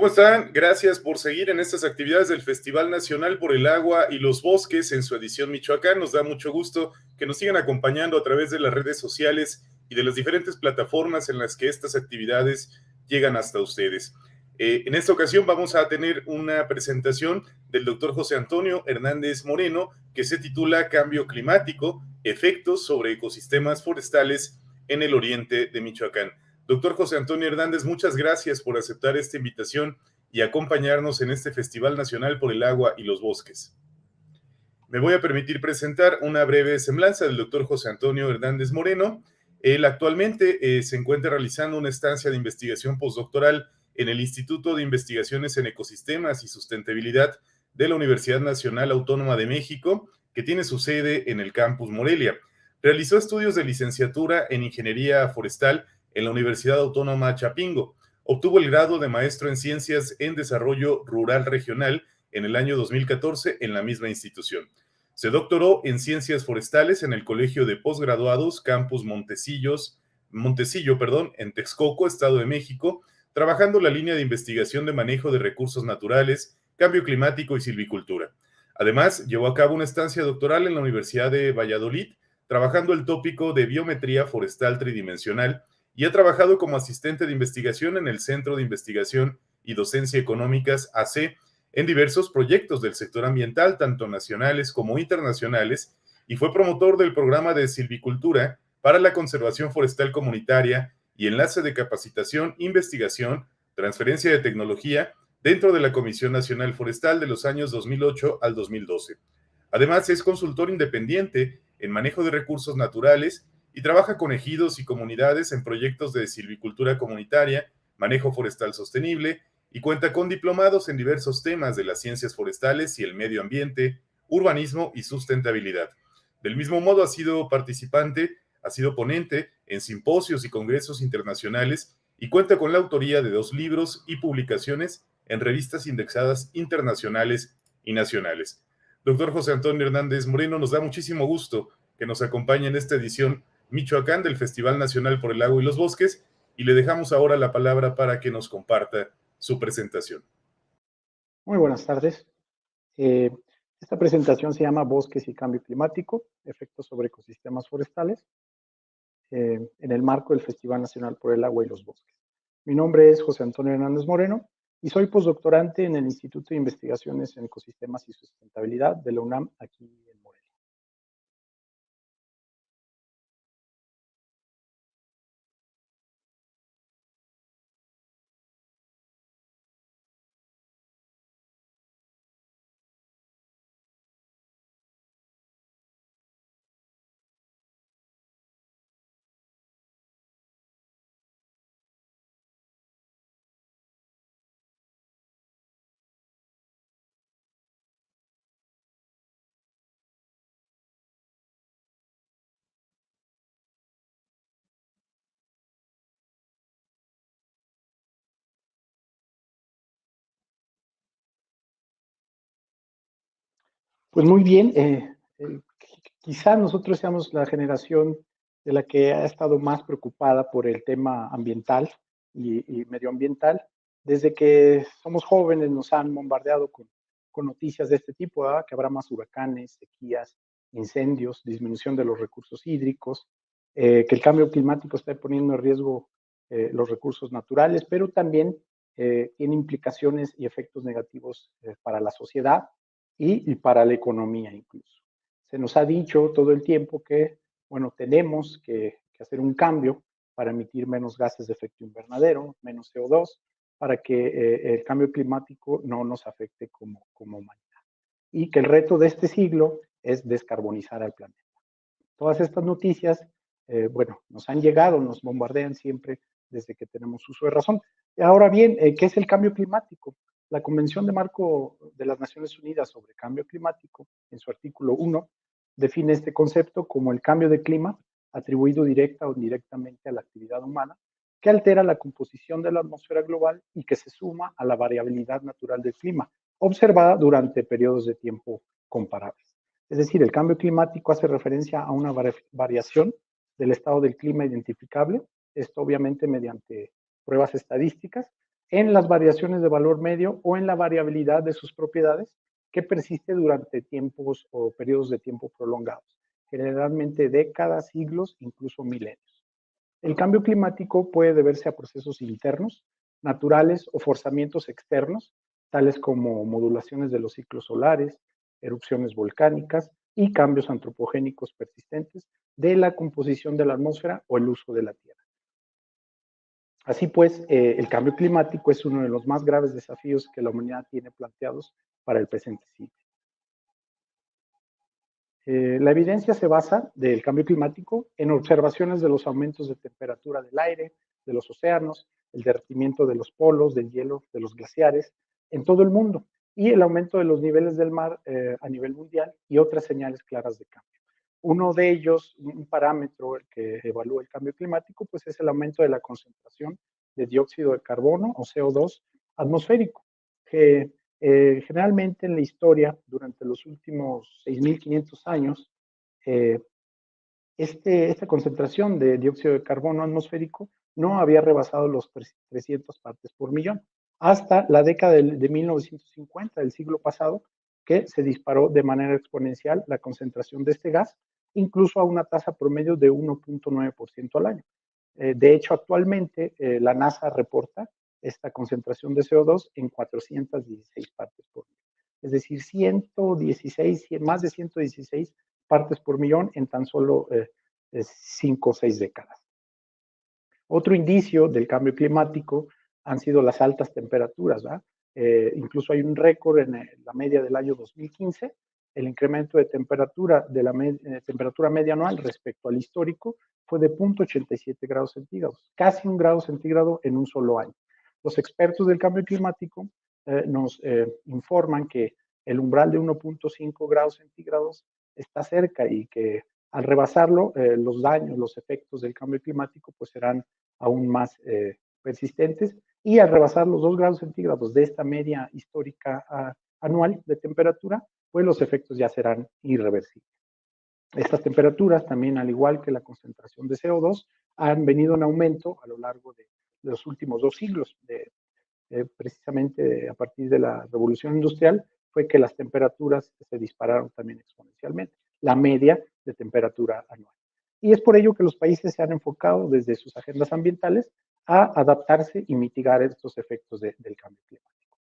¿Cómo están? Gracias por seguir en estas actividades del Festival Nacional por el Agua y los Bosques en su edición Michoacán. Nos da mucho gusto que nos sigan acompañando a través de las redes sociales y de las diferentes plataformas en las que estas actividades llegan hasta ustedes. En esta ocasión vamos a tener una presentación del doctor José Antonio Hernández Moreno que se titula Cambio Climático, efectos sobre ecosistemas forestales en el oriente de Michoacán. Doctor José Antonio Hernández, muchas gracias por aceptar esta invitación y acompañarnos en este Festival Nacional por el Agua y los Bosques. Me voy a permitir presentar una breve semblanza del doctor José Antonio Hernández Moreno. Él actualmente se encuentra realizando una estancia de investigación postdoctoral en el Instituto de Investigaciones en Ecosistemas y Sustentabilidad de la Universidad Nacional Autónoma de México, que tiene su sede en el campus Morelia. Realizó estudios de licenciatura en Ingeniería Forestal en la Universidad Autónoma Chapingo. Obtuvo el grado de maestro en Ciencias en Desarrollo Rural Regional en el año 2014 en la misma institución. Se doctoró en Ciencias Forestales en el Colegio de Postgraduados Campus Montecillo, en Texcoco, Estado de México, trabajando la línea de investigación de manejo de recursos naturales, cambio climático y silvicultura. Además, llevó a cabo una estancia doctoral en la Universidad de Valladolid, trabajando el tópico de biometría forestal tridimensional, y ha trabajado como asistente de investigación en el Centro de Investigación y Docencia Económicas, AC, en diversos proyectos del sector ambiental, tanto nacionales como internacionales, y fue promotor del programa de silvicultura para la conservación forestal comunitaria y enlace de capacitación, investigación, transferencia de tecnología dentro de la Comisión Nacional Forestal de los años 2008 al 2012. Además, es consultor independiente en manejo de recursos naturales y trabaja con ejidos y comunidades en proyectos de silvicultura comunitaria, manejo forestal sostenible, y cuenta con diplomados en diversos temas de las ciencias forestales y el medio ambiente, urbanismo y sustentabilidad. Del mismo modo, ha sido ponente en simposios y congresos internacionales y cuenta con la autoría de 2 libros y publicaciones en revistas indexadas internacionales y nacionales. Doctor José Antonio Hernández Moreno, nos da muchísimo gusto que nos acompañe en esta edición Michoacán del Festival Nacional por el Agua y los Bosques, y le dejamos ahora la palabra para que nos comparta su presentación. Muy buenas tardes. Esta presentación se llama Bosques y Cambio Climático, efectos sobre ecosistemas forestales, en el marco del Festival Nacional por el Agua y los Bosques. Mi nombre es José Antonio Hernández Moreno y soy postdoctorante en el Instituto de Investigaciones en Ecosistemas y Sustentabilidad de la UNAM, aquí en Morelia. Pues muy bien, quizá nosotros seamos la generación de la que ha estado más preocupada por el tema ambiental y medioambiental. Desde que somos jóvenes nos han bombardeado con noticias de este tipo, ¿verdad? Que habrá más huracanes, sequías, incendios, disminución de los recursos hídricos, que el cambio climático está poniendo en riesgo los recursos naturales, pero también tiene implicaciones y efectos negativos para la sociedad y para la economía incluso. Se nos ha dicho todo el tiempo que, bueno, tenemos que hacer un cambio para emitir menos gases de efecto invernadero, menos CO2, para que el cambio climático no nos afecte como humanidad. Y que el reto de este siglo es descarbonizar al planeta. Todas estas noticias, bueno, nos han llegado, nos bombardean siempre desde que tenemos uso de razón. Ahora bien, ¿qué es el cambio climático? La Convención de Marco de las Naciones Unidas sobre Cambio Climático, en su artículo 1, define este concepto como el cambio de clima atribuido directa o indirectamente a la actividad humana, que altera la composición de la atmósfera global y que se suma a la variabilidad natural del clima, observada durante periodos de tiempo comparables. Es decir, el cambio climático hace referencia a una variación del estado del clima identificable, esto obviamente mediante pruebas estadísticas, en las variaciones de valor medio o en la variabilidad de sus propiedades que persiste durante tiempos o periodos de tiempo prolongados, generalmente décadas, siglos, incluso milenios. El cambio climático puede deberse a procesos internos, naturales o forzamientos externos, tales como modulaciones de los ciclos solares, erupciones volcánicas y cambios antropogénicos persistentes de la composición de la atmósfera o el uso de la Tierra. Así pues, el cambio climático es uno de los más graves desafíos que la humanidad tiene planteados para el presente siglo. La evidencia se basa del cambio climático en observaciones de los aumentos de temperatura del aire, de los océanos, el derretimiento de los polos, del hielo, de los glaciares en todo el mundo y el aumento de los niveles del mar a nivel mundial y otras señales claras de cambio. Uno de ellos, un parámetro que evalúa el cambio climático, pues es el aumento de la concentración de dióxido de carbono o CO2 atmosférico, que generalmente en la historia, durante los últimos 6.500 años, eh, esta concentración de dióxido de carbono atmosférico no había rebasado los 300 partes por millón, hasta la década de 1950 del siglo pasado, que se disparó de manera exponencial la concentración de este gas, incluso a una tasa promedio de 1.9% al año. De hecho, actualmente la NASA reporta esta concentración de CO2 en 416 partes por millón. Es decir, 116, más de 116 partes por millón en tan solo 5 o 6 décadas. Otro indicio del cambio climático han sido las altas temperaturas. Incluso hay un récord en la media del año 2015. El incremento de temperatura temperatura media anual respecto al histórico fue de 0.87 grados centígrados, casi 1 grado centígrado en un solo año. Los expertos del cambio climático nos informan que el umbral de 1.5 grados centígrados está cerca y que al rebasarlo, los daños, los efectos del cambio climático pues serán aún más persistentes y al rebasar los 2 grados centígrados de esta media histórica anual de temperatura, pues los efectos ya serán irreversibles. Estas temperaturas también, al igual que la concentración de CO2, han venido en aumento a lo largo de los últimos 2 siglos. Precisamente a partir de la revolución industrial fue que las temperaturas se dispararon también exponencialmente, la media de temperatura anual. Y es por ello que los países se han enfocado desde sus agendas ambientales a adaptarse y mitigar estos efectos del cambio climático.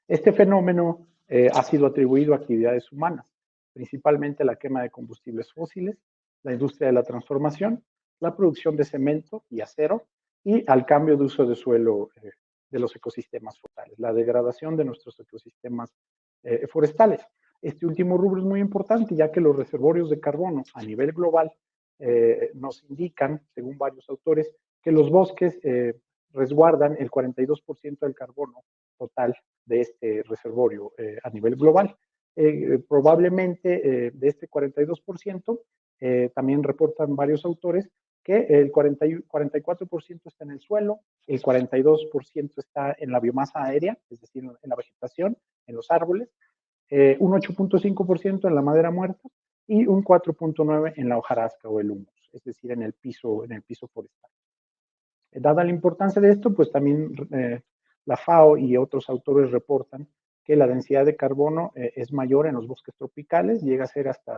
Este fenómeno ha sido atribuido a actividades humanas, principalmente la quema de combustibles fósiles, la industria de la transformación, la producción de cemento y acero y al cambio de uso de suelo de los ecosistemas forestales, la degradación de nuestros ecosistemas forestales. Este último rubro es muy importante, ya que los reservorios de carbono a nivel global nos indican, según varios autores, que los bosques resguardan el 42% del carbono total de este reservorio a nivel global. Probablemente de este 42%, también reportan varios autores que el 44% está en el suelo, el 42% está en la biomasa aérea, es decir, en la vegetación, en los árboles, un 8.5% en la madera muerta y un 4.9% en la hojarasca o el humus, es decir, en el piso forestal. Dada la importancia de esto, pues también la FAO y otros autores reportan que la densidad de carbono es mayor en los bosques tropicales, llega a ser hasta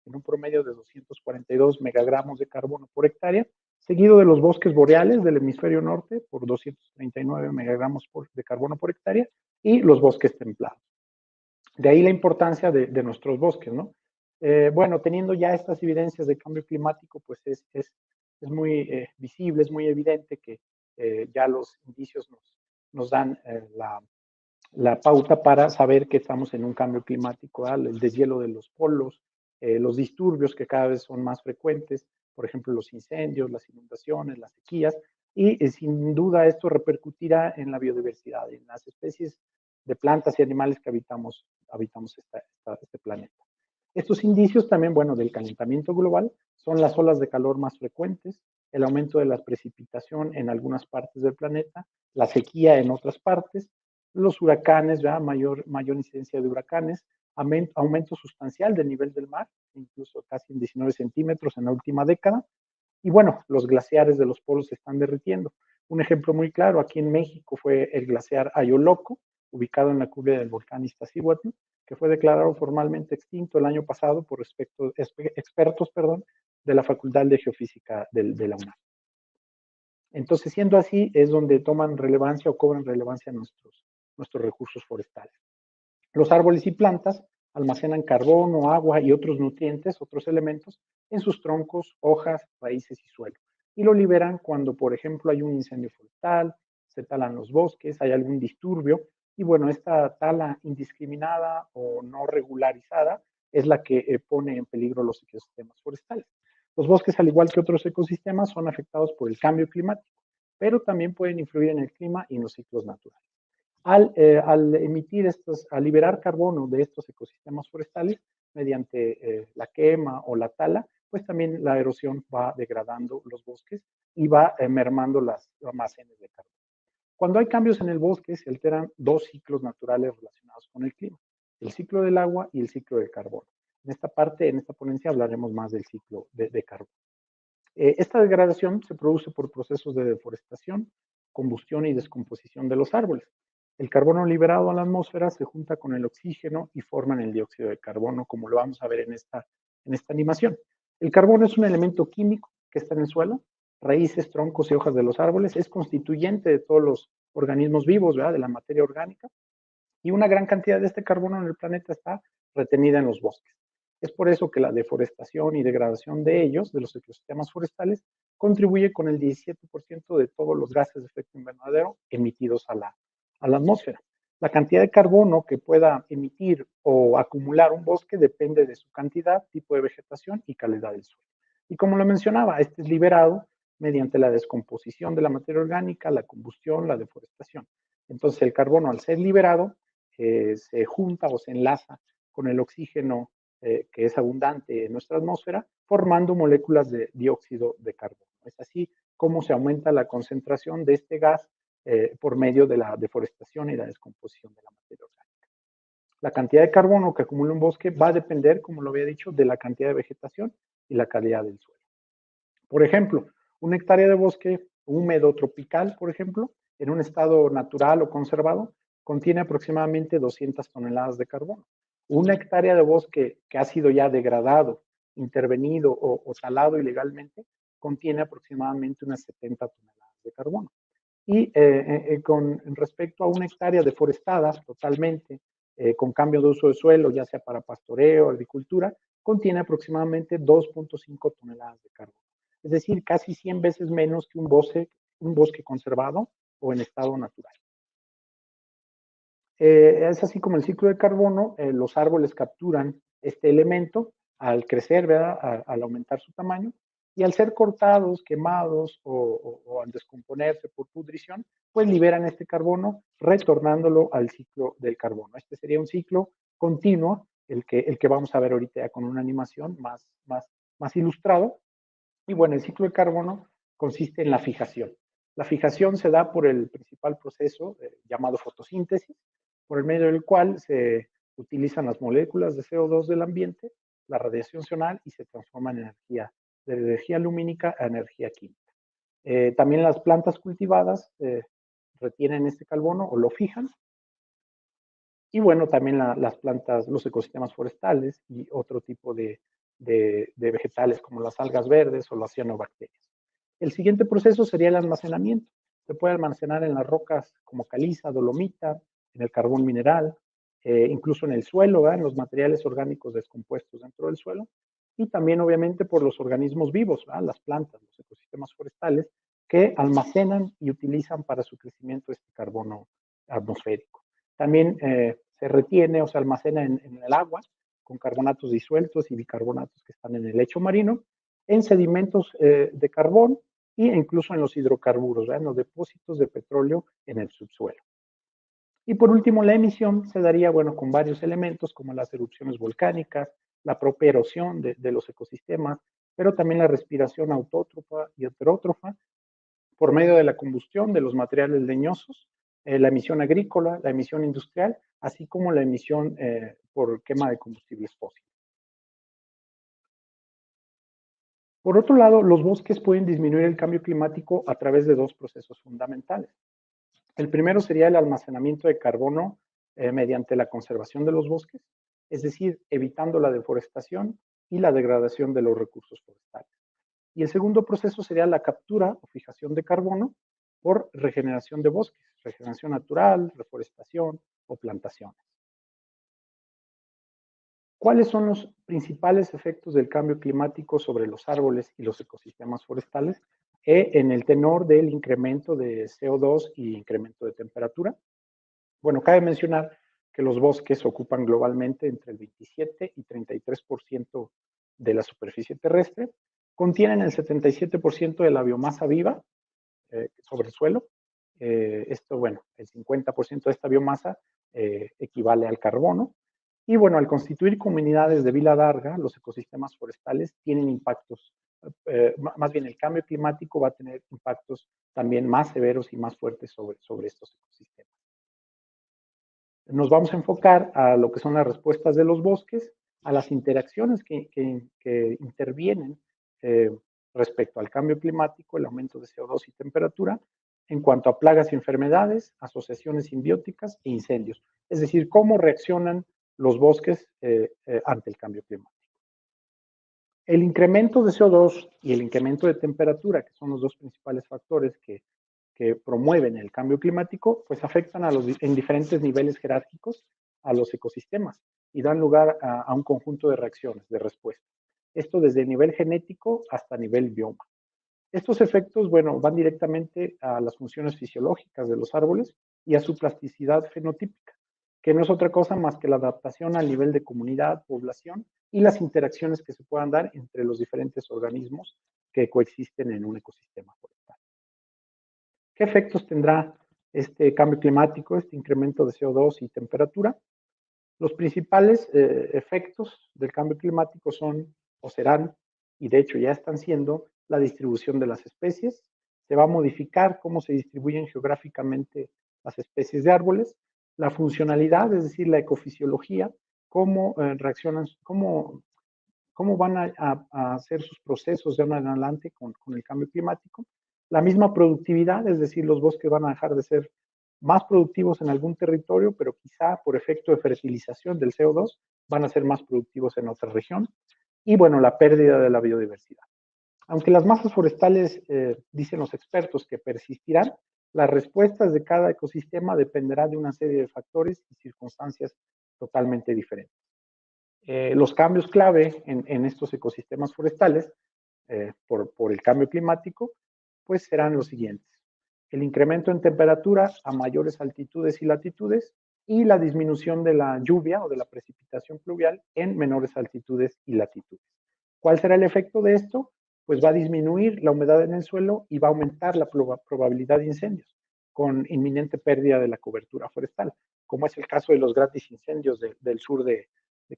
en un promedio de 242 megagramos de carbono por hectárea, seguido de los bosques boreales del hemisferio norte por 239 megagramos de carbono por hectárea y los bosques templados. De ahí la importancia de nuestros bosques, ¿no? Bueno, teniendo ya estas evidencias de cambio climático, pues es muy visible, es muy evidente que ya los indicios nos dan la pauta para saber que estamos en un cambio climático, el deshielo de los polos, los disturbios que cada vez son más frecuentes, por ejemplo, los incendios, las inundaciones, las sequías, y sin duda esto repercutirá en la biodiversidad, en las especies de plantas y animales que habitamos este planeta. Estos indicios también, bueno, del calentamiento global son las olas de calor más frecuentes, el aumento de la precipitación en algunas partes del planeta, la sequía en otras partes, los huracanes, ya mayor incidencia de huracanes, aumento sustancial del nivel del mar, incluso casi en 19 centímetros en la última década, Y bueno, los glaciares de los polos se están derritiendo. Un ejemplo muy claro aquí en México fue el glaciar Ayoloco, ubicado en la cumbre del volcán Iztaccíhuatl, que fue declarado formalmente extinto el año pasado por expertos de la Facultad de Geofísica de la UNAM. Entonces, siendo así, es donde toman relevancia o cobran relevancia nuestros recursos forestales. Los árboles y plantas almacenan carbono, agua y otros nutrientes, otros elementos, en sus troncos, hojas, raíces y suelo. Y lo liberan cuando, por ejemplo, hay un incendio forestal, se talan los bosques, hay algún disturbio. Y bueno, esta tala indiscriminada o no regularizada es la que pone en peligro los ecosistemas forestales. Los bosques, al igual que otros ecosistemas, son afectados por el cambio climático, pero también pueden influir en el clima y en los ciclos naturales. Al emitir al liberar carbono de estos ecosistemas forestales mediante la quema o la tala, pues también la erosión va degradando los bosques y va mermando las almacenes de carbono. Cuando hay cambios en el bosque, se alteran dos ciclos naturales relacionados con el clima, el ciclo del agua y el ciclo del carbono. En esta parte, en esta ponencia, hablaremos más del ciclo de carbono. Esta degradación se produce por procesos de deforestación, combustión y descomposición de los árboles. El carbono liberado a la atmósfera se junta con el oxígeno y forman el dióxido de carbono, como lo vamos a ver en esta animación. El carbono es un elemento químico que está en el suelo, raíces, troncos y hojas de los árboles, es constituyente de todos los organismos vivos, ¿verdad? De la materia orgánica, y una gran cantidad de este carbono en el planeta está retenida en los bosques. Es por eso que la deforestación y degradación de ellos, de los ecosistemas forestales, contribuye con el 17% de todos los gases de efecto invernadero emitidos a la atmósfera. La cantidad de carbono que pueda emitir o acumular un bosque depende de su cantidad, tipo de vegetación y calidad del suelo. Y como lo mencionaba, este es liberado mediante la descomposición de la materia orgánica, la combustión, la deforestación. Entonces el carbono, al ser liberado, se junta o se enlaza con el oxígeno que es abundante en nuestra atmósfera, formando moléculas de dióxido de carbono. Es así como se aumenta la concentración de este gas por medio de la deforestación y la descomposición de la materia orgánica. La cantidad de carbono que acumula un bosque va a depender, como lo había dicho, de la cantidad de vegetación y la calidad del suelo. Por ejemplo, una hectárea de bosque húmedo tropical, por ejemplo, en un estado natural o conservado, contiene aproximadamente 200 toneladas de carbono. Una hectárea de bosque que ha sido ya degradado, intervenido o talado ilegalmente, contiene aproximadamente unas 70 toneladas de carbono. Y con respecto a una hectárea deforestada totalmente, con cambio de uso de suelo, ya sea para pastoreo o agricultura, contiene aproximadamente 2.5 toneladas de carbono. Es decir, casi 100 veces menos que un bosque conservado o en estado natural. Es así como el ciclo de carbono, los árboles capturan este elemento al crecer, ¿verdad? Al aumentar su tamaño, y al ser cortados, quemados o al descomponerse por pudrición, pues liberan este carbono retornándolo al ciclo del carbono. Este sería un ciclo continuo, el que vamos a ver ahorita ya con una animación más ilustrado. Y bueno, el ciclo de carbono consiste en la fijación. La fijación se da por el principal proceso llamado fotosíntesis, por el medio del cual se utilizan las moléculas de CO2 del ambiente, la radiación solar y se transforma en energía, de energía lumínica a energía química. También las plantas cultivadas retienen este carbono o lo fijan. Y bueno, también las plantas, los ecosistemas forestales y otro tipo de vegetales como las algas verdes o las cianobacterias. El siguiente proceso sería el almacenamiento. Se puede almacenar en las rocas como caliza, dolomita, en el carbón mineral, incluso en el suelo, ¿verdad? En los materiales orgánicos descompuestos dentro del suelo, y también obviamente por los organismos vivos, ¿verdad? Las plantas, los ecosistemas forestales, que almacenan y utilizan para su crecimiento este carbono atmosférico. También se retiene o se almacena en el agua con carbonatos disueltos y bicarbonatos que están en el lecho marino, en sedimentos de carbón e incluso en los hidrocarburos, ¿verdad? En los depósitos de petróleo en el subsuelo. Y por último, la emisión se daría, bueno, con varios elementos como las erupciones volcánicas, la propia erosión de los ecosistemas, pero también la respiración autótrofa y heterótrofa por medio de la combustión de los materiales leñosos, la emisión agrícola, la emisión industrial, así como la emisión por quema de combustibles fósiles. Por otro lado, los bosques pueden disminuir el cambio climático a través de dos procesos fundamentales. El primero sería el almacenamiento de carbono mediante la conservación de los bosques, es decir, evitando la deforestación y la degradación de los recursos forestales. Y el segundo proceso sería la captura o fijación de carbono por regeneración de bosques, regeneración natural, reforestación o plantaciones. ¿Cuáles son los principales efectos del cambio climático sobre los árboles y los ecosistemas forestales? En el tenor del incremento de CO2 y incremento de temperatura. Bueno, cabe mencionar que los bosques ocupan globalmente entre el 27 y 33% de la superficie terrestre, contienen el 77% de la biomasa viva sobre el suelo. Bueno, el 50% de esta biomasa equivale al carbono. Y bueno, al constituir comunidades de vida larga, los ecosistemas forestales tienen impactos, más bien el cambio climático va a tener impactos también más severos y más fuertes sobre estos ecosistemas. Nos vamos a enfocar a lo que son las respuestas de los bosques, a las interacciones que intervienen respecto al cambio climático, el aumento de CO2 y temperatura, en cuanto a plagas y enfermedades, asociaciones simbióticas e incendios. Es decir, cómo reaccionan los bosques ante el cambio climático. El incremento de CO2 y el incremento de temperatura, que son los dos principales factores que promueven el cambio climático, pues afectan en diferentes niveles jerárquicos a los ecosistemas y dan lugar a un conjunto de reacciones, de respuestas. Esto desde el nivel genético hasta nivel bioma. Estos efectos, bueno, van directamente a las funciones fisiológicas de los árboles y a su plasticidad fenotípica, que no es otra cosa más que la adaptación al nivel de comunidad, población y las interacciones que se puedan dar entre los diferentes organismos que coexisten en un ecosistema forestal. ¿Qué efectos tendrá este cambio climático, este incremento de CO2 y temperatura? Los principales efectos del cambio climático son o serán, y de hecho ya están siendo, la distribución de las especies. Se va a modificar cómo se distribuyen geográficamente las especies de árboles, la funcionalidad, es decir, la ecofisiología, cómo reaccionan, cómo van a hacer sus procesos de ahora en adelante con el cambio climático. La misma productividad, es decir, los bosques van a dejar de ser más productivos en algún territorio, pero quizá por efecto de fertilización del CO2 van a ser más productivos en otra región. Y bueno, la pérdida de la biodiversidad. Aunque las masas forestales, dicen los expertos, que persistirán, las respuestas de cada ecosistema dependerá de una serie de factores y circunstancias totalmente diferentes. Los cambios clave en estos ecosistemas forestales por el cambio climático, pues serán los siguientes. El incremento en temperatura a mayores altitudes y latitudes y la disminución de la lluvia o de la precipitación pluvial en menores altitudes y latitudes. ¿Cuál será el efecto de esto? Pues va a disminuir la humedad en el suelo y va a aumentar la probabilidad de incendios con inminente pérdida de la cobertura forestal, como es el caso de los grandes incendios del sur de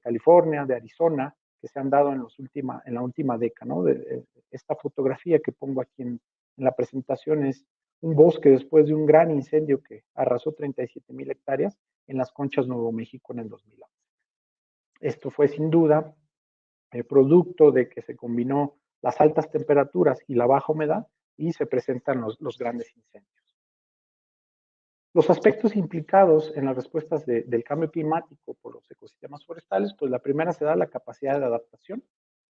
California, de Arizona, que se han dado en la última década, ¿no? Esta fotografía que pongo aquí en la presentación es un bosque después de un gran incendio que arrasó 37,000 hectáreas en las Conchas, Nuevo México, en el 2011. Esto fue sin duda producto de que se combinó las altas temperaturas y la baja humedad y se presentan los grandes incendios. Los aspectos implicados en las respuestas del cambio climático por los ecosistemas forestales, pues la primera se da la capacidad de adaptación,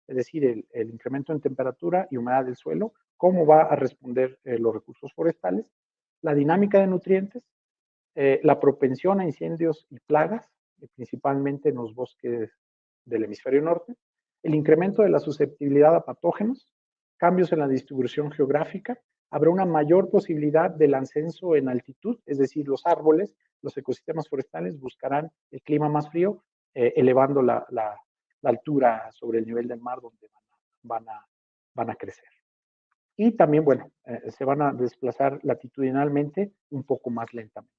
es decir, el incremento en temperatura y humedad del suelo, cómo va a responder los recursos forestales, la dinámica de nutrientes, la propensión a incendios y plagas, principalmente en los bosques del hemisferio norte, el incremento de la susceptibilidad a patógenos, cambios en la distribución geográfica, habrá una mayor posibilidad del ascenso en altitud, es decir, los árboles, los ecosistemas forestales buscarán el clima más frío, elevando la altura sobre el nivel del mar donde van a crecer. Y también, bueno, se van a desplazar latitudinalmente un poco más lentamente.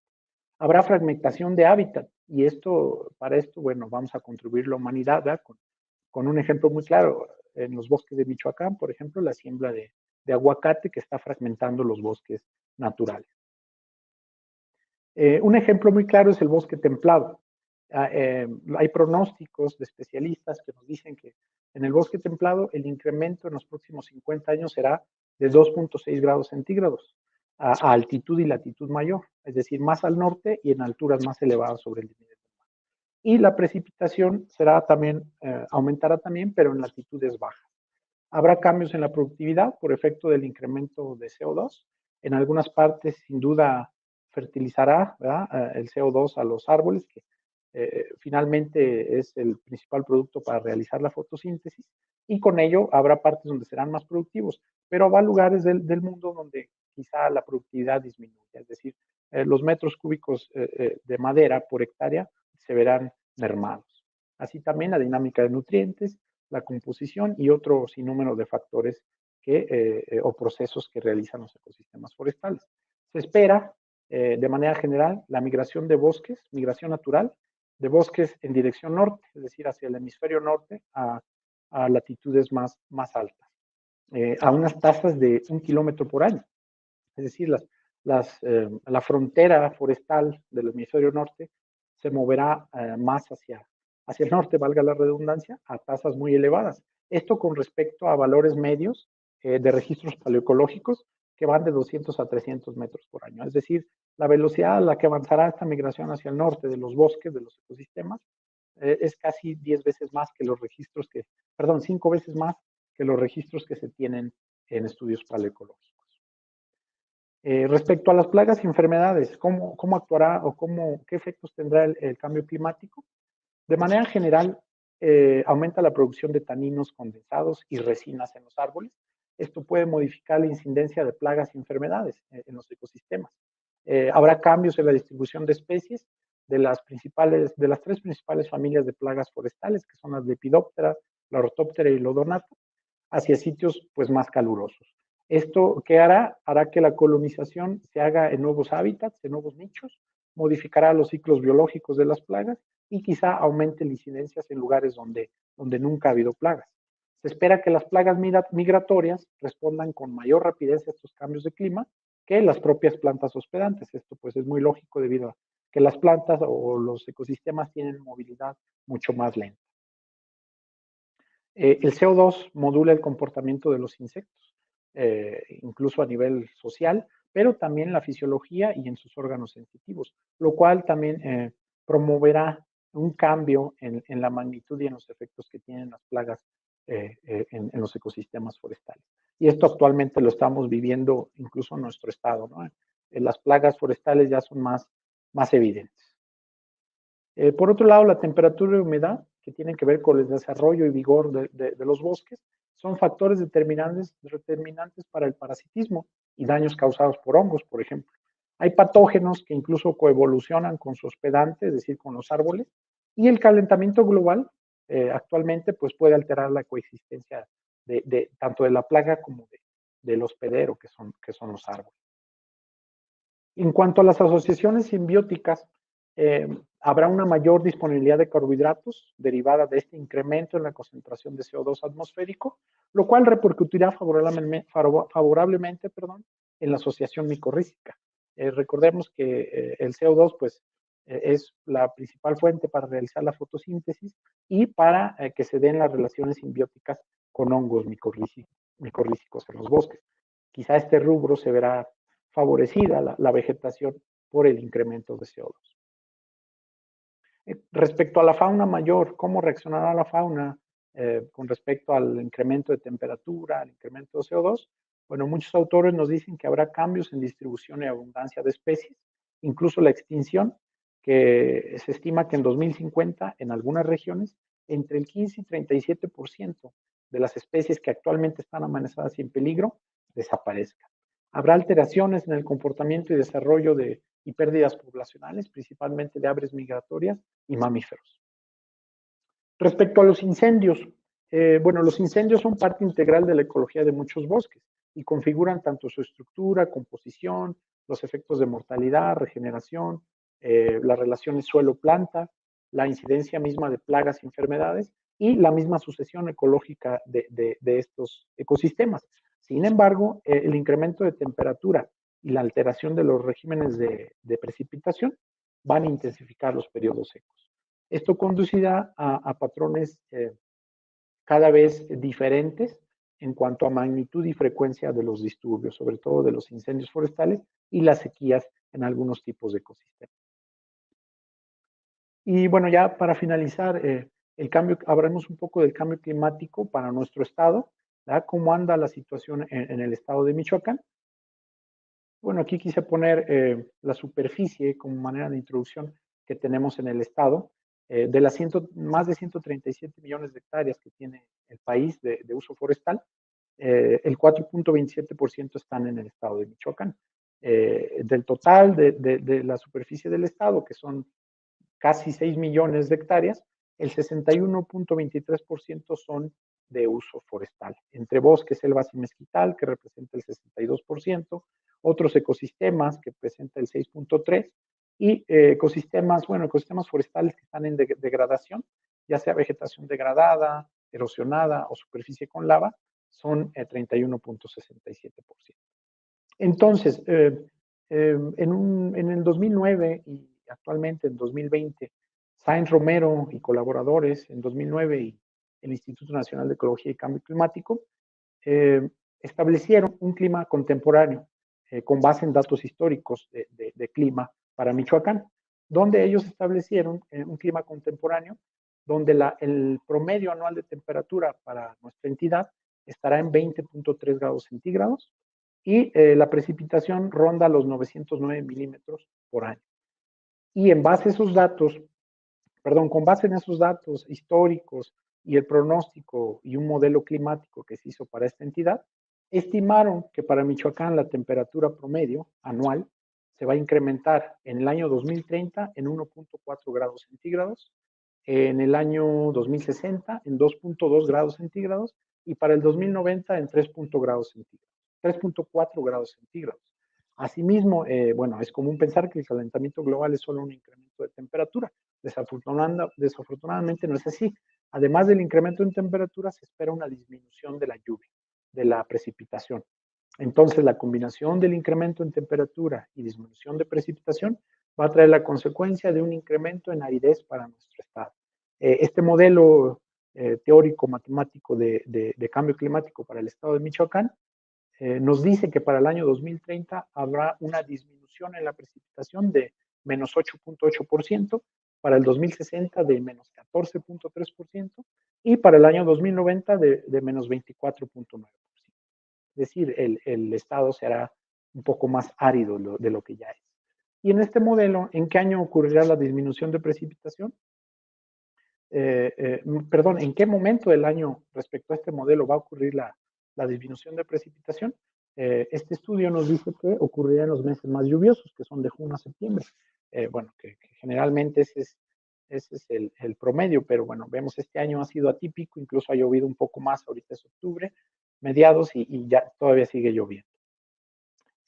Habrá fragmentación de hábitat y para esto, bueno, vamos a contribuir la humanidad, ¿verdad? Con un ejemplo muy claro, en los bosques de Michoacán, por ejemplo, la siembra de aguacate que está fragmentando los bosques naturales. Un ejemplo muy claro es el bosque templado. Hay pronósticos de especialistas que nos dicen que en el bosque templado el incremento en los próximos 50 años será de 2.6 grados centígrados a altitud y latitud mayor, es decir, más al norte y en alturas más elevadas sobre el nivel del mar. Y la precipitación será también, aumentará también, pero en latitudes bajas. Habrá cambios en la productividad por efecto del incremento de CO2. En algunas partes, sin duda, fertilizará, ¿verdad?, el CO2 a los árboles, que finalmente es el principal producto para realizar la fotosíntesis, y con ello habrá partes donde serán más productivos, pero habrá lugares del mundo donde quizá la productividad disminuya, es decir, los metros cúbicos de madera por hectárea se verán mermados. Así también la dinámica de nutrientes, la composición y otro sinnúmero de factores o procesos que realizan los ecosistemas forestales. Se espera, de manera general, la migración de bosques, migración natural, de bosques en dirección norte, es decir, hacia el hemisferio norte, a latitudes más altas, a unas tasas de 1 kilómetro por año. Es decir, la frontera forestal del hemisferio norte se moverá más hacia el norte, valga la redundancia, a tasas muy elevadas. Esto con respecto a valores medios de registros paleoecológicos que van de 200 a 300 metros por año. Es decir, la velocidad a la que avanzará esta migración hacia el norte de los bosques, de los ecosistemas, es casi 10 veces más que los registros que, perdón, 5 veces más que los registros que se tienen en estudios paleoecológicos. Respecto a las plagas y enfermedades, ¿cómo actuará o qué efectos tendrá el cambio climático? De manera general, aumenta la producción de taninos condensados y resinas en los árboles. Esto puede modificar la incidencia de plagas y enfermedades en los ecosistemas. Habrá cambios en la distribución de especies de las tres principales familias de plagas forestales, que son las Lepidoptera, la Orthoptera y Lodonata, hacia sitios pues más calurosos. ¿Esto qué hará? Hará que la colonización se haga en nuevos hábitats, en nuevos nichos, modificará los ciclos biológicos de las plagas y quizá aumente las incidencias en lugares donde nunca ha habido plagas. Se espera que las plagas migratorias respondan con mayor rapidez a estos cambios de clima que las propias plantas hospedantes. Esto pues es muy lógico debido a que las plantas o los ecosistemas tienen movilidad mucho más lenta. El CO2 modula el comportamiento de los insectos, incluso a nivel social, pero también la fisiología y en sus órganos sensitivos, lo cual también promoverá un cambio en la magnitud y en los efectos que tienen las plagas en los ecosistemas forestales. Y esto actualmente lo estamos viviendo incluso en nuestro estado, ¿no? Las plagas forestales ya son más evidentes. Por otro lado, la temperatura y humedad, que tienen que ver con el desarrollo y vigor de los bosques, son factores determinantes para el parasitismo y daños causados por hongos, por ejemplo. Hay patógenos que incluso coevolucionan con su hospedante, es decir, con los árboles, y el calentamiento global actualmente pues, puede alterar la coexistencia tanto de la plaga como del hospedero, que son los árboles. En cuanto a las asociaciones simbióticas, habrá una mayor disponibilidad de carbohidratos derivada de este incremento en la concentración de CO2 atmosférico, lo cual repercutirá favorablemente en la asociación micorrícica. Recordemos que el CO2 pues, es la principal fuente para realizar la fotosíntesis y para que se den las relaciones simbióticas con hongos micorrícicos en los bosques. Quizá este rubro se verá favorecida la vegetación por el incremento de CO2. Respecto a la fauna mayor, ¿cómo reaccionará la fauna con respecto al incremento de temperatura, al incremento de CO2? Bueno, muchos autores nos dicen que habrá cambios en distribución y abundancia de especies, incluso la extinción, que se estima que en 2050 en algunas regiones entre el 15 y 37% de las especies que actualmente están amenazadas y en peligro desaparezcan. Habrá alteraciones en el comportamiento y desarrollo y pérdidas poblacionales, principalmente de aves migratorias y mamíferos. Respecto a los incendios, bueno, los incendios son parte integral de la ecología de muchos bosques y configuran tanto su estructura, composición, los efectos de mortalidad, regeneración, las relaciones suelo-planta, la incidencia misma de plagas y enfermedades y la misma sucesión ecológica de estos ecosistemas. Sin embargo, el incremento de temperatura y la alteración de los regímenes de precipitación van a intensificar los periodos secos. Esto conducirá a patrones cada vez diferentes en cuanto a magnitud y frecuencia de los disturbios, sobre todo de los incendios forestales y las sequías en algunos tipos de ecosistemas. Y bueno, ya para finalizar, hablemos un poco del cambio climático para nuestro estado, ¿verdad? ¿Cómo anda la situación en el estado de Michoacán? Bueno, aquí quise poner la superficie como manera de introducción que tenemos en el estado. De las más de 137 millones de hectáreas que tiene el país de uso forestal, el 4.27% están en el estado de Michoacán. Del total de la superficie del estado, que son casi 6 millones de hectáreas, el 61.23% son de uso forestal, entre bosques, selvas y mezquital, que representa el 62%, otros ecosistemas, que representa el 6.3%, y ecosistemas forestales que están en degradación, ya sea vegetación degradada, erosionada o superficie con lava, son 31.67%. Entonces, en el 2009 y actualmente en 2020, Sainz Romero y colaboradores en 2009 y el Instituto Nacional de Ecología y Cambio Climático establecieron un clima contemporáneo con base en datos históricos de clima para Michoacán, donde ellos establecieron un clima contemporáneo donde el promedio anual de temperatura para nuestra entidad estará en 20.3 grados centígrados y la precipitación ronda los 909 milímetros por año. Y en base a esos datos, con base en esos datos históricos y el pronóstico y un modelo climático que se hizo para esta entidad, estimaron que para Michoacán la temperatura promedio anual se va a incrementar en el año 2030 en 1.4 grados centígrados, en el año 2060 en 2.2 grados centígrados y para el 2090 en 3.4 grados centígrados. Asimismo, bueno, es común pensar que el calentamiento global es solo un incremento de temperatura. Desafortunadamente no es así. Además del incremento en temperatura, se espera una disminución de la lluvia, de la precipitación. Entonces, la combinación del incremento en temperatura y disminución de precipitación va a traer la consecuencia de un incremento en aridez para nuestro estado. Este modelo teórico matemático de cambio climático para el estado de Michoacán nos dice que para el año 2030 habrá una disminución en la precipitación de menos 8.8%, para el 2060 de menos 14.3% y para el año 2090 de menos 24.9%. Es decir, el estado será un poco más árido de lo que ya es. Y en este modelo, ¿en qué año ocurrirá la disminución de precipitación? ¿En qué momento del año respecto a este modelo va a ocurrir la disminución de precipitación? Este estudio nos dice que ocurrirá en los meses más lluviosos, que son de junio a septiembre. Que generalmente ese es el promedio, pero bueno, vemos este año ha sido atípico, incluso ha llovido un poco más, ahorita es octubre, mediados y ya todavía sigue lloviendo.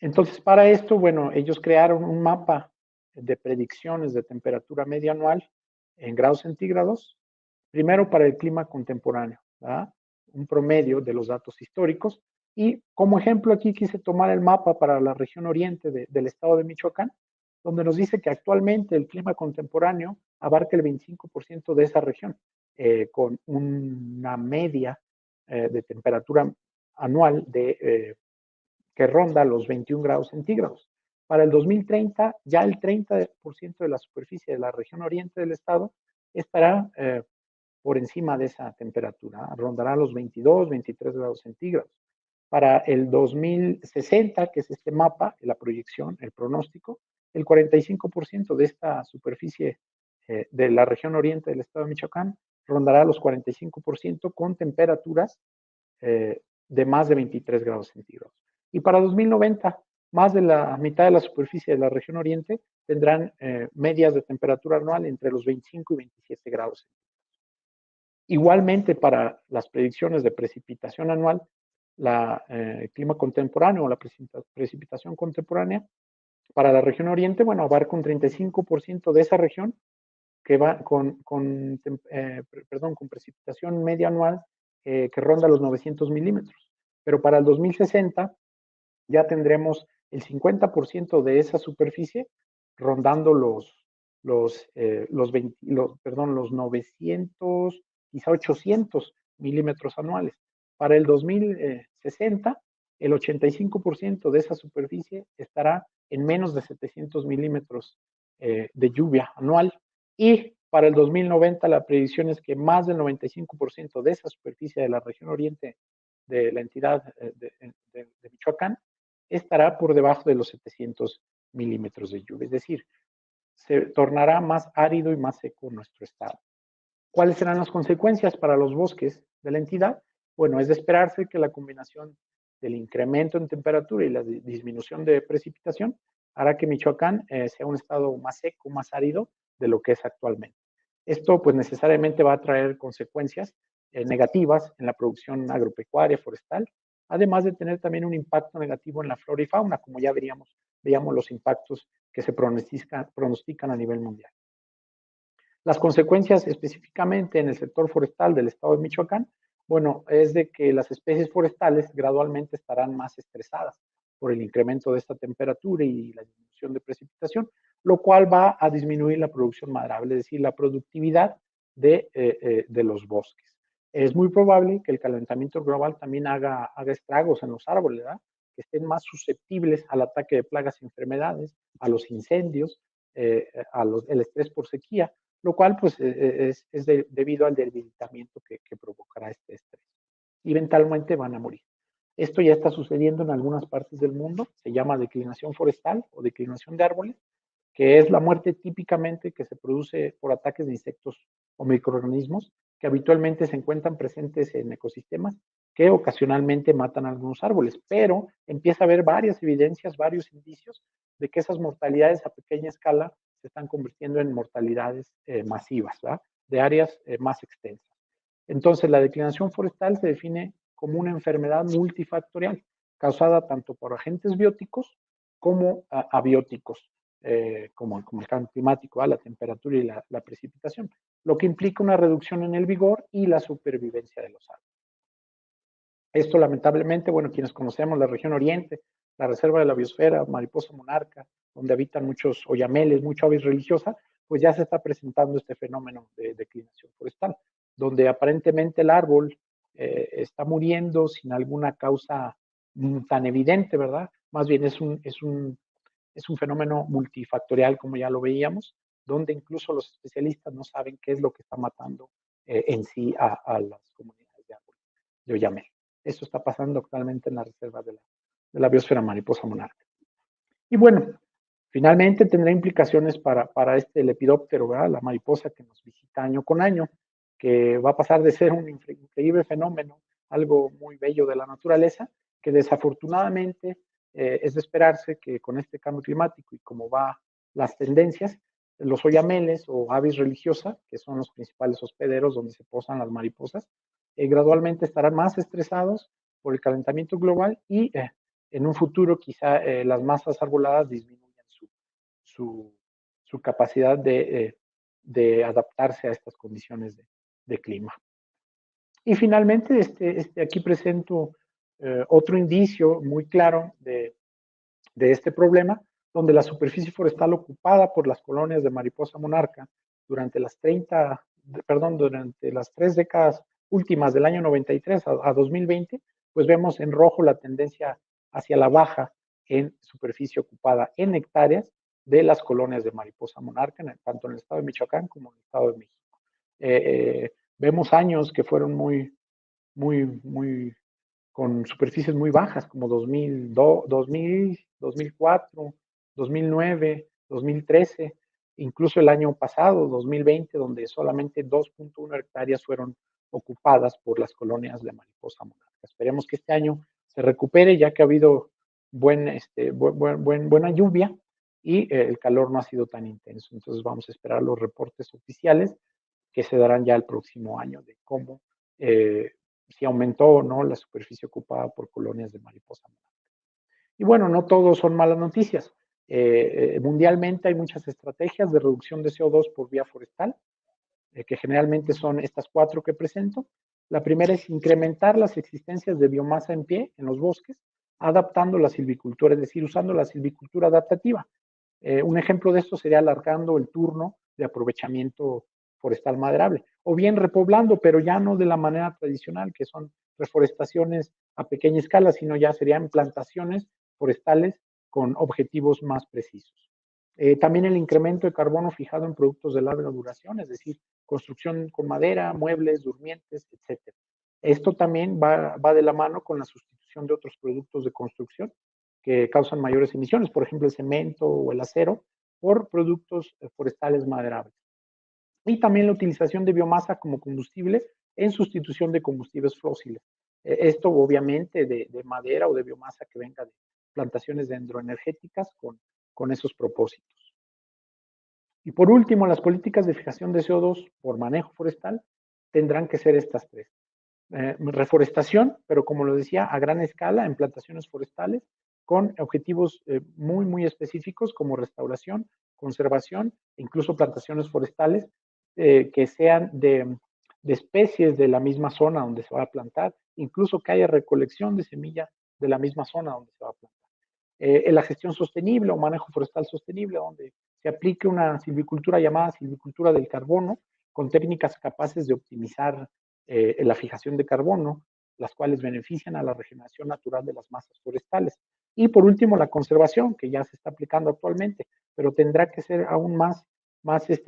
Entonces, para esto, bueno, ellos crearon un mapa de predicciones de temperatura media anual en grados centígrados, primero para el clima contemporáneo, ¿verdad? Un promedio de los datos históricos. Y como ejemplo aquí quise tomar el mapa para la región oriente del estado de Michoacán, donde nos dice que actualmente el clima contemporáneo abarca el 25% de esa región, con una media de temperatura anual que ronda los 21 grados centígrados. Para el 2030, ya el 30% de la superficie de la región oriente del estado estará por encima de esa temperatura, rondará los 22, 23 grados centígrados. Para el 2060, que es este mapa, la proyección, el pronóstico, el 45% de esta superficie de la región oriente del estado de Michoacán rondará los 45% con temperaturas de más de 23 grados centígrados. Y para 2090, más de la mitad de la superficie de la región oriente tendrán medias de temperatura anual entre los 25 y 27 grados centígrados. Igualmente, para las predicciones de precipitación anual, el clima contemporáneo o la precipitación contemporánea para la región oriente, bueno, abarca un 35% de esa región que va con precipitación media anual que ronda los 900 milímetros. Pero para el 2060 ya tendremos el 50% de esa superficie rondando los los 900, quizá 800 milímetros anuales. Para el 2060, el 85% de esa superficie estará en menos de 700 milímetros de lluvia anual. Y para el 2090, la predicción es que más del 95% de esa superficie de la región oriente de la entidad de Michoacán estará por debajo de los 700 milímetros de lluvia. Es decir, se tornará más árido y más seco nuestro estado. ¿Cuáles serán las consecuencias para los bosques de la entidad? Bueno, es de esperarse que la combinación del incremento en temperatura y la disminución de precipitación hará que Michoacán sea un estado más seco, más árido de lo que es actualmente. Esto pues necesariamente va a traer consecuencias negativas en la producción agropecuaria, forestal, además de tener también un impacto negativo en la flora y fauna, como ya veíamos los impactos que se pronostican a nivel mundial. Las consecuencias específicamente en el sector forestal del estado de Michoacán, bueno, es de que las especies forestales gradualmente estarán más estresadas por el incremento de esta temperatura y la disminución de precipitación, lo cual va a disminuir la producción maderable, es decir, la productividad de los bosques. Es muy probable que el calentamiento global también haga estragos en los árboles, ¿verdad? Que estén más susceptibles al ataque de plagas y enfermedades, a los incendios, el estrés por sequía, lo cual pues debido al debilitamiento que provocará este estrés. Y eventualmente van a morir. Esto ya está sucediendo en algunas partes del mundo, se llama declinación forestal o declinación de árboles, que es la muerte típicamente que se produce por ataques de insectos o microorganismos que habitualmente se encuentran presentes en ecosistemas que ocasionalmente matan a algunos árboles, pero empieza a haber varias evidencias, varios indicios de que esas mortalidades a pequeña escala se están convirtiendo en mortalidades masivas, ¿verdad? De áreas más extensas. Entonces, la declinación forestal se define como una enfermedad multifactorial, causada tanto por agentes bióticos como abióticos, como el cambio climático, la temperatura y la precipitación, lo que implica una reducción en el vigor y la supervivencia de los árboles. Esto lamentablemente, bueno, quienes conocemos la región oriente, la reserva de la biosfera, mariposa monarca, donde habitan muchos oyameles, mucha aves religiosa, pues ya se está presentando este fenómeno de declinación forestal, donde aparentemente el árbol está muriendo sin alguna causa tan evidente, ¿verdad? Más bien es un fenómeno multifactorial, como ya lo veíamos, donde incluso los especialistas no saben qué es lo que está matando en sí a las comunidades de árboles de oyamel. Eso está pasando actualmente en la reserva de la biosfera mariposa monarca. Y bueno, finalmente tendrá implicaciones para este lepidóptero, ¿verdad? La mariposa que nos visita año con año, que va a pasar de ser un increíble fenómeno, algo muy bello de la naturaleza, que desafortunadamente es de esperarse que con este cambio climático y como va las tendencias, los oyameles o aves religiosas, que son los principales hospederos donde se posan las mariposas, gradualmente estarán más estresados por el calentamiento global y en un futuro quizá las masas arboladas disminuyan su, su capacidad de adaptarse a estas condiciones de clima. Y finalmente, aquí presento otro indicio muy claro de este problema, donde la superficie forestal ocupada por las colonias de mariposa monarca durante las 3 décadas últimas del año 93 a 2020, pues vemos en rojo la tendencia hacia la baja en superficie ocupada en hectáreas de las colonias de mariposa monarca, tanto en el estado de Michoacán como en el estado de México. Vemos años que fueron muy con superficies muy bajas, como 2004, 2009, 2013, incluso el año pasado, 2020, donde solamente 2.1 hectáreas fueron ocupadas por las colonias de mariposa monarca. Esperemos que este año se recupere, ya que ha habido buena lluvia y el calor no ha sido tan intenso. Entonces vamos a esperar los reportes oficiales que se darán ya el próximo año de cómo si aumentó o no la superficie ocupada por colonias de mariposa monarca. Y bueno, no todo son malas noticias. Mundialmente hay muchas estrategias de reducción de CO2 por vía forestal, que generalmente son estas 4 que presento. La primera es incrementar las existencias de biomasa en pie en los bosques, adaptando la silvicultura, es decir, usando la silvicultura adaptativa. Un ejemplo de esto sería alargando el turno de aprovechamiento forestal maderable, o bien repoblando, pero ya no de la manera tradicional, que son reforestaciones a pequeña escala, sino ya serían plantaciones forestales con objetivos más precisos. También el incremento de carbono fijado en productos de larga duración, es decir, construcción con madera, muebles, durmientes, etc. Esto también va de la mano con la sustitución de otros productos de construcción que causan mayores emisiones, por ejemplo, el cemento o el acero, por productos forestales maderables. Y también la utilización de biomasa como combustible en sustitución de combustibles fósiles. Esto obviamente de madera o de biomasa que venga de plantaciones dendroenergéticas con esos propósitos. Y por último, las políticas de fijación de CO2 por manejo forestal tendrán que ser estas tres. Reforestación, pero como lo decía, a gran escala en plantaciones forestales con objetivos muy específicos como restauración, conservación, incluso plantaciones forestales que sean de especies de la misma zona donde se va a plantar, incluso que haya recolección de semilla de la misma zona donde se va a plantar. En la gestión sostenible o manejo forestal sostenible, donde se aplique una silvicultura llamada silvicultura del carbono, con técnicas capaces de optimizar la fijación de carbono, las cuales benefician a la regeneración natural de las masas forestales. Y por último, la conservación, que ya se está aplicando actualmente, pero tendrá que ser aún más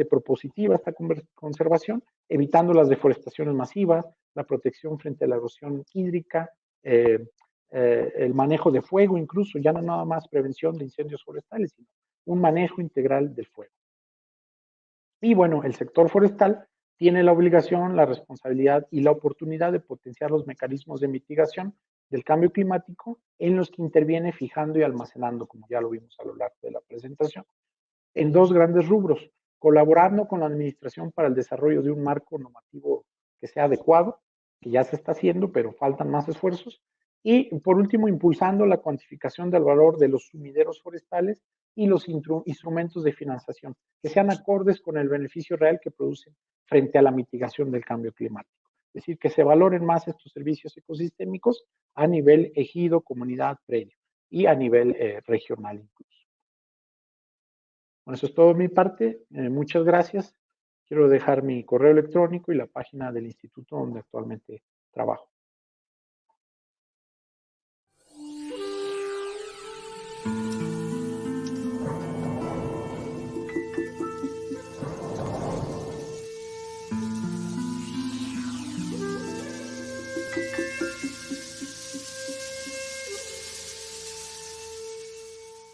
propositiva esta conservación, evitando las deforestaciones masivas, la protección frente a la erosión hídrica, el manejo de fuego, incluso ya no nada más prevención de incendios forestales, sino un manejo integral del fuego. Y bueno, el sector forestal tiene la obligación, la responsabilidad y la oportunidad de potenciar los mecanismos de mitigación del cambio climático en los que interviene fijando y almacenando, como ya lo vimos a lo largo de la presentación, en dos grandes rubros, colaborando con la Administración para el desarrollo de un marco normativo que sea adecuado, que ya se está haciendo, pero faltan más esfuerzos, y por último, impulsando la cuantificación del valor de los sumideros forestales y los instrumentos de financiación, que sean acordes con el beneficio real que producen frente a la mitigación del cambio climático. Es decir, que se valoren más estos servicios ecosistémicos a nivel ejido, comunidad, predio y a nivel regional incluso. Bueno, eso es todo de mi parte. Muchas gracias. Quiero dejar mi correo electrónico y la página del instituto donde actualmente trabajo.